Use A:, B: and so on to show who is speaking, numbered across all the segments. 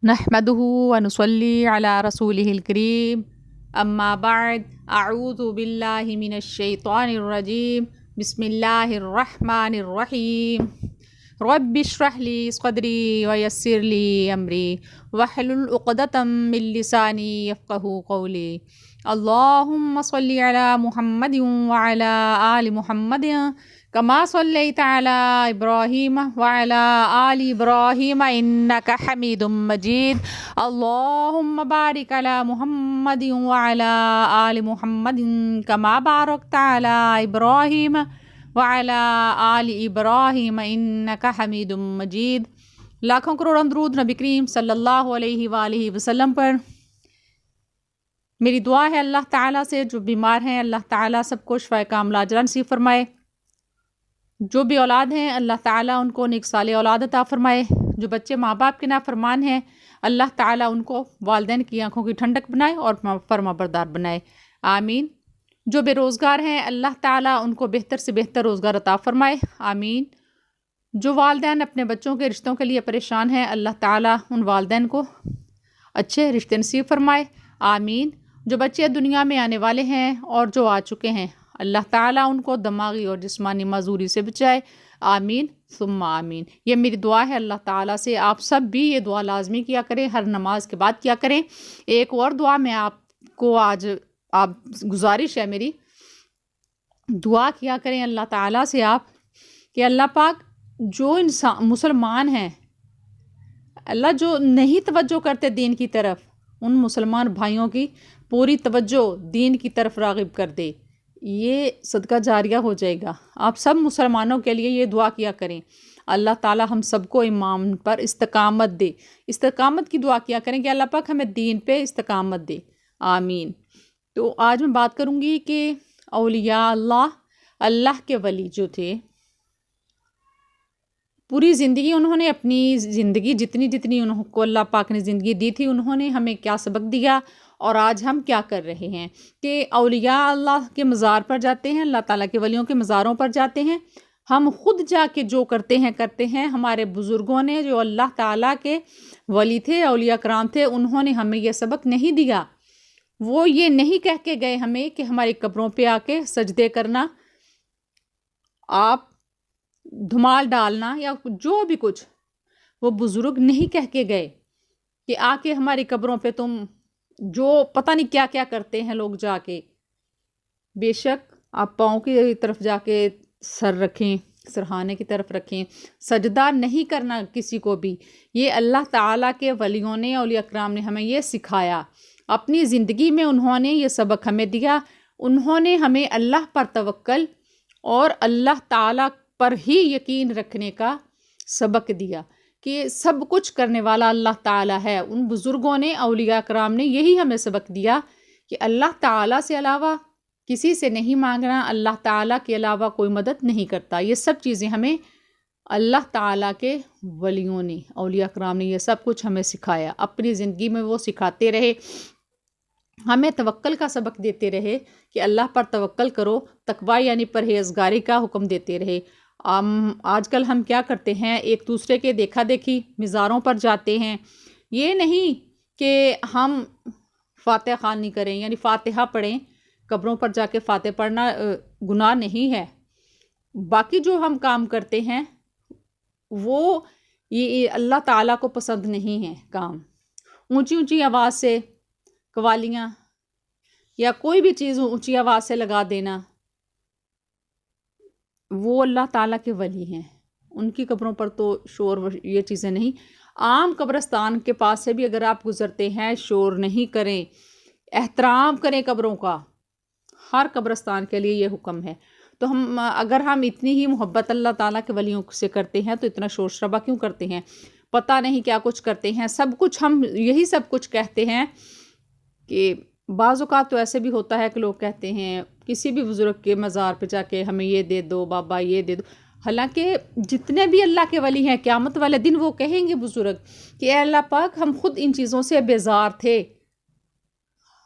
A: نحمده ونصلي على رسوله الكريم اما بعد اعوذ بالله من الشيطان الرجيم بسم الله الرحمن الرحيم رب اشرح لي صدري ويسر لي امري واحلل عقدة من لساني يفقهوا قولي اللهم صل على محمد وعلى آل محمد كما صليت على إبراهيم وعلى آل إبراهيم إنك حميد مجيد اللهم بارك على محمد وعلى آل محمد كما باركت على إبراهيم وعلى آل إبراهيم إنك حميد مجيد۔ لاکھوں کروڑوں درود نبی کریم صلی اللہ علیہ وآلہ وسلم پر۔ میری دعا ہے اللہ تعالیٰ سے جو بیمار ہیں اللہ تعالیٰ سب کو شفاء کاملہ عاجلہ نصیب فرمائے، جو بھی اولاد ہیں اللہ تعالیٰ ان کو نیک صالح اولاد عطا فرمائے، جو بچے ماں باپ کے نافرمان ہیں اللہ تعالیٰ ان کو والدین کی آنکھوں کی ٹھنڈک بنائے اور فرما بردار بنائے، آمین۔ جو بے روزگار ہیں اللہ تعالیٰ ان کو بہتر سے بہتر روزگار عطا فرمائے، آمین۔ جو والدین اپنے بچوں کے رشتوں کے لیے پریشان ہیں اللہ تعالیٰ ان والدین کو اچھے رشتے نصیب فرمائے، آمین۔ جو بچے دنیا میں آنے والے ہیں اور جو آ چکے ہیں اللہ تعالیٰ ان کو دماغی اور جسمانی معذوری سے بچائے، آمین ثم آمین۔ یہ میری دعا ہے اللہ تعالیٰ سے، آپ سب بھی یہ دعا لازمی کیا کریں، ہر نماز کے بعد کیا کریں۔ ایک اور دعا میں آپ کو آج گزارش ہے میری، دعا کیا کریں اللہ تعالیٰ سے آپ کہ اللہ پاک جو انسان مسلمان ہیں اللہ جو نہیں توجہ کرتے دین کی طرف، ان مسلمان بھائیوں کی پوری توجہ دین کی طرف راغب کر دے، یہ صدقہ جاریہ ہو جائے گا۔ آپ سب مسلمانوں کے لیے یہ دعا کیا کریں، اللہ تعالیٰ ہم سب کو ایمان پر استقامت دے، استقامت کی دعا کیا کریں کہ اللہ پاک ہمیں دین پہ استقامت دے، آمین۔ تو آج میں بات کروں گی کہ اولیاء اللہ کے ولی جو تھے پوری زندگی انہوں نے اپنی زندگی جتنی انہوں کو اللہ پاک نے زندگی دی تھی انہوں نے ہمیں کیا سبق دیا اور آج ہم کیا کر رہے ہیں کہ اولیاء اللہ کے مزار پر جاتے ہیں، اللہ تعالیٰ کے ولیوں کے مزاروں پر جاتے ہیں، ہم خود جا کے جو کرتے ہیں۔ ہمارے بزرگوں نے جو اللہ تعالیٰ کے ولی تھے، اولیاء کرام تھے، انہوں نے ہمیں یہ سبق نہیں دیا، وہ یہ نہیں کہہ کے گئے ہمیں کہ ہماری قبروں پہ آ کے سجدے کرنا، آپ دھمال ڈالنا یا جو بھی کچھ، وہ بزرگ نہیں کہہ کے گئے کہ آ کے ہماری قبروں پہ تم جو پتہ نہیں کیا کیا کرتے ہیں لوگ جا کے۔ بے شک آپ پاؤں کی طرف جا کے سر رکھیں، سرہانے کی طرف رکھیں، سجدہ نہیں کرنا کسی کو بھی، یہ اللہ تعالیٰ کے ولیوں نے اولیاء کرام نے ہمیں یہ سکھایا، اپنی زندگی میں انہوں نے یہ سبق ہمیں دیا، انہوں نے ہمیں اللہ پر توکل اور اللہ تعالیٰ پر ہی یقین رکھنے کا سبق دیا کہ سب کچھ کرنے والا اللہ تعالیٰ ہے۔ ان بزرگوں نے اولیاء کرام نے یہی ہمیں سبق دیا کہ اللہ تعالیٰ سے علاوہ کسی سے نہیں مانگنا، اللہ تعالیٰ کے علاوہ کوئی مدد نہیں کرتا۔ یہ سب چیزیں ہمیں اللہ تعالیٰ کے ولیوں نے، اولیاء کرام نے یہ سب کچھ ہمیں سکھایا، اپنی زندگی میں وہ سکھاتے رہے، ہمیں توکل کا سبق دیتے رہے کہ اللہ پر توکل کرو، تقوی یعنی پرہیزگاری کا حکم دیتے رہے۔ آج کل ہم کیا کرتے ہیں، ایک دوسرے کے دیکھا دیکھی مزاروں پر جاتے ہیں، یہ نہیں کہ ہم فاتحہ خوانی کریں یعنی فاتحہ پڑھیں، قبروں پر جا کے فاتحہ پڑھنا گناہ نہیں ہے، باقی جو ہم کام کرتے ہیں وہ یہ اللہ تعالیٰ کو پسند نہیں ہے کام، اونچی آواز سے قوالیاں یا کوئی بھی چیز اونچی آواز سے لگا دینا، وہ اللہ تعالیٰ کے ولی ہیں، ان کی قبروں پر تو شور یہ چیزیں نہیں۔ عام قبرستان کے پاس سے بھی اگر آپ گزرتے ہیں شور نہیں کریں، احترام کریں قبروں کا، ہر قبرستان کے لیے یہ حکم ہے۔ تو اگر ہم اتنی ہی محبت اللہ تعالیٰ کے ولیوں سے کرتے ہیں تو اتنا شور شرابہ کیوں کرتے ہیں، پتہ نہیں کیا کچھ کرتے ہیں، سب کچھ ہم یہی سب کچھ کہتے ہیں کہ بعض اوقات تو ایسے بھی ہوتا ہے کہ لوگ کہتے ہیں کسی بھی بزرگ کے مزار پہ جا کے ہمیں یہ دے دو بابا یہ دے دو، حالانکہ جتنے بھی اللہ کے ولی ہیں قیامت والے دن وہ کہیں گے بزرگ کہ اے اللہ پاک ہم خود ان چیزوں سے بیزار تھے،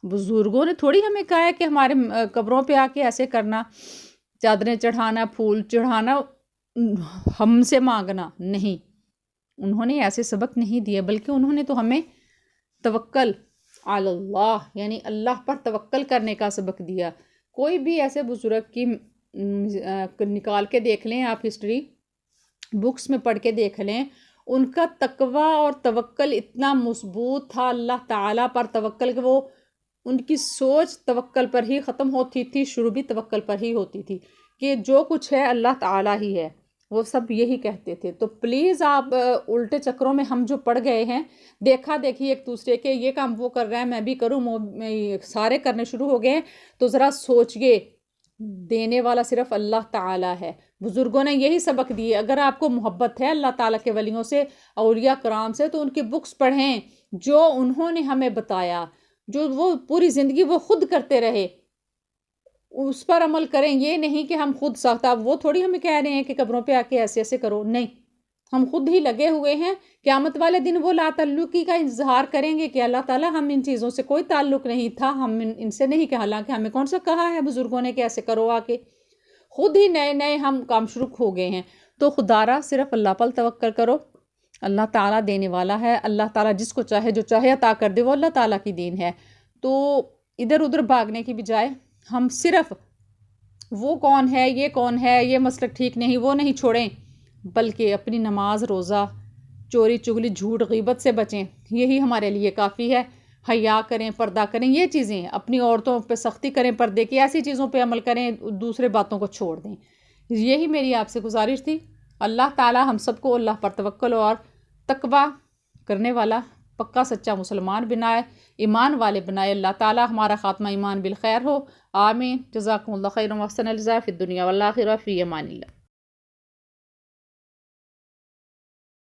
A: بزرگوں نے تھوڑی ہمیں کہا ہے کہ ہمارے قبروں پہ آ کے ایسے کرنا، چادریں چڑھانا، پھول چڑھانا، ہم سے مانگنا نہیں، انہوں نے ایسے سبق نہیں دیے، بلکہ انہوں نے تو ہمیں توکل علی اللہ یعنی اللہ پر توکل کرنے کا سبق دیا۔ کوئی بھی ایسے بزرگ کی نکال کے دیکھ لیں آپ، ہسٹری بکس میں پڑھ کے دیکھ لیں، ان کا تقوی اور توکل اتنا مضبوط تھا اللہ تعالیٰ پر توکل کہ وہ ان کی سوچ توکل پر ہی ختم ہوتی تھی، شروع بھی توکل پر ہی ہوتی تھی کہ جو کچھ ہے اللہ تعالیٰ ہی ہے، وہ سب یہی کہتے تھے۔ تو پلیز آپ الٹے چکروں میں ہم جو پڑ گئے ہیں، دیکھا دیکھی ایک دوسرے کے یہ کام وہ کر رہا ہے میں بھی کروں، سارے کرنے شروع ہو گئے ہیں، تو ذرا سوچئے دینے والا صرف اللہ تعالیٰ ہے۔ بزرگوں نے یہی سبق دیے۔ اگر آپ کو محبت ہے اللہ تعالیٰ کے ولیوں سے، اولیاء کرام سے، تو ان کی بکس پڑھیں جو انہوں نے ہمیں بتایا، جو وہ پوری زندگی وہ خود کرتے رہے، اس پر عمل کریں۔ یہ نہیں کہ ہم خود ساختہ، وہ تھوڑی ہمیں کہہ رہے ہیں کہ قبروں پہ آ کے ایسے ایسے کرو، نہیں، ہم خود ہی لگے ہوئے ہیں۔ قیامت والے دن وہ لا تعلقی کا اظہار کریں گے کہ اللہ تعالیٰ ہم ان چیزوں سے کوئی تعلق نہیں تھا، ہم ان سے نہیں کہ حالانکہ ہمیں کون سا کہا ہے بزرگوں نے کہ ایسے کرو، آ کے خود ہی نئے نئے ہم کام شروع ہو گئے ہیں۔ تو خدارا صرف اللہ پر توکل کرو، اللہ تعالیٰ دینے والا ہے، اللہ تعالیٰ جس کو چاہے جو چاہے عطا کر دے، وہ اللہ تعالیٰ کی دین ہے۔ تو ادھر ادھر بھاگنے کی بجائے ہم صرف وہ کون ہے، یہ مسلک ٹھیک نہیں، وہ نہیں چھوڑیں، بلکہ اپنی نماز روزہ، چوری چغلی جھوٹ غیبت سے بچیں، یہی ہمارے لیے کافی ہے۔ حیا کریں، پردہ کریں، یہ چیزیں، اپنی عورتوں پہ سختی کریں پردے کی، ایسی چیزوں پہ عمل کریں، دوسرے باتوں کو چھوڑ دیں۔ یہی میری آپ سے گزارش تھی۔ اللہ تعالیٰ ہم سب کو اللہ پر توکل اور تقوی کرنے والا پکا سچا مسلمان بنائے، ایمان والے بنائے۔ اللہ تعالیٰ ہمارا خاتمہ ایمان بالخیر ہو، آمین۔ جزاکم اللہ خیر و احسن الجزاء فی الدنیا والآخرہ، فی امان اللہ۔